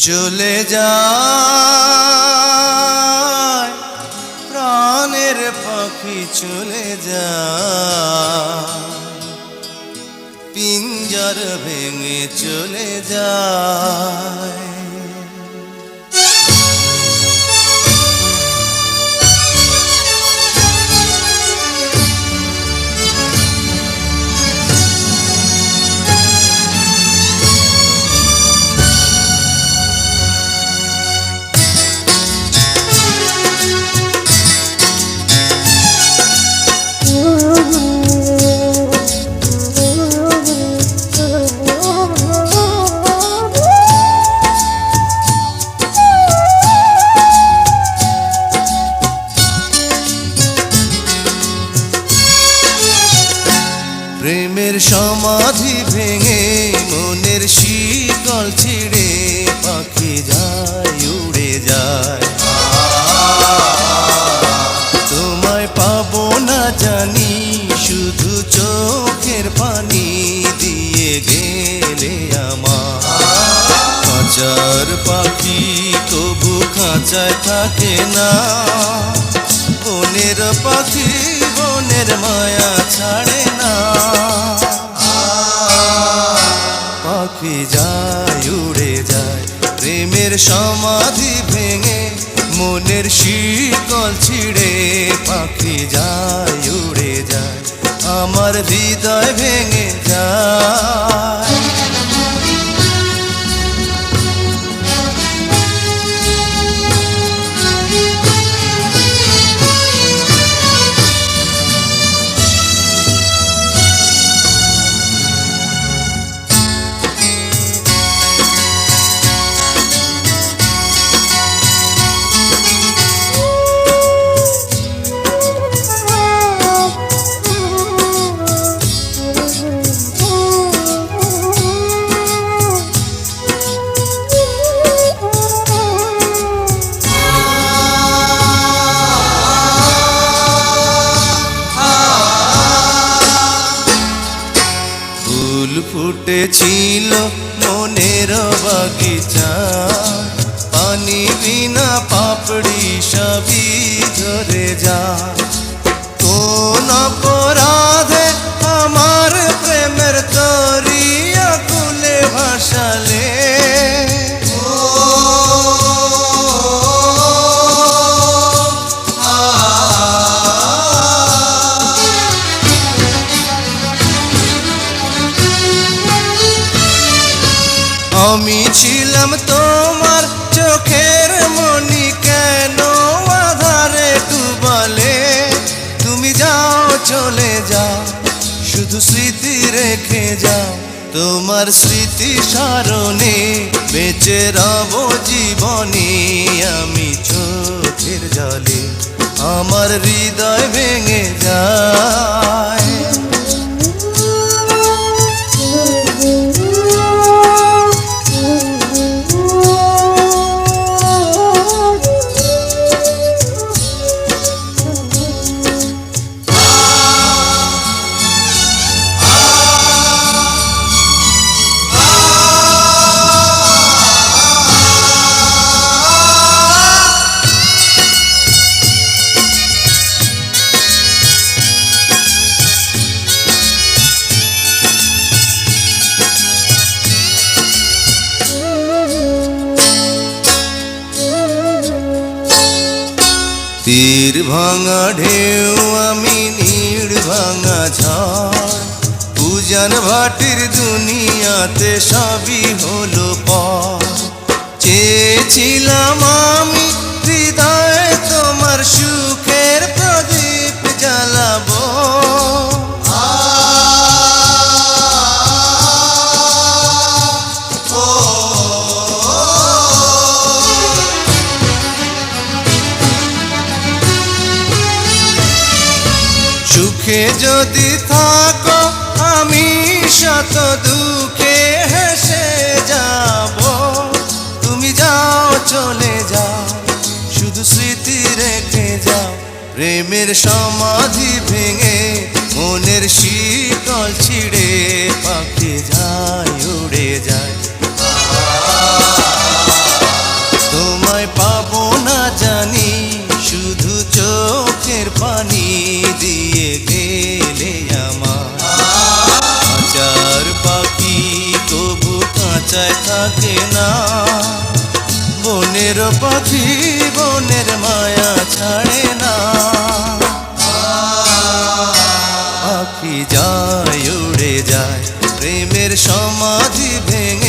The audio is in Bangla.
চলে যায় প্রাণের পাখি চলে যায়, পিঞ্জর ভেঙে চলে যায়। প্রেমের সমাধি ভেঙে মনের শিকল ছিঁড়ে পাখি যায় উড়ে যায়। তোমায় পাবো না জানি, শুধু চোখের পানি দিয়ে গেলে আমার। খাঁচার পাখি তবু খাঁচায় থাকে না, বনের পাখি বনের মায়া ছাড়ে না। পাখি যায় উড়ে যায় প্রেমের সমাধি ভেঙে মনের শিকল ছিঁড়ে পাখি যায় উড়ে যায়, আমার হৃদয় ভেঙে যায়। ফুল ফুটেছিল মনের বাগিচা, পানি বিনা পাপড়ি সবই ঝরে যায়। কোন অপরাধে আমার প্রেমের তরিয়া কুলে ভাসালে, আমি ছিলাম তোমার চোখের মনি, কেন আধারে ডুবালে? তুমি যাও চলে যাও, শুধু স্মৃতি রেখে যাও। তোমার স্মৃতি স্মরণে বেঁচে রব জীবনে আমি চোখের জলে, আমার হৃদয় ভেঙে যায়। তীর ভাঙা ঢেউ আমি নীড় ভাঙা ঝড়, উজান ভাটির দুনিয়াতে সবই হলো পর। চেয়েছিলাম আমি হৃদয়ে তোমার সুখের প্রদীপ জ্বালাবো, সুখে যদি থাকো আমি শত দুঃখে হেসে যাব। তুমি যাও চলে যাও, শুধু স্মৃতি রেখে যাও। প্রেমের সমাধি ভেঙে মনের শীতল ছিঁড়ে পাখি যায় উড়ে যায়। খাঁচায় থাকে না। বনের পাখি বনের মায়া ছাড়ে না। পাখি যায় উড়ে যায় প্রেমের সমাধি ভেঙে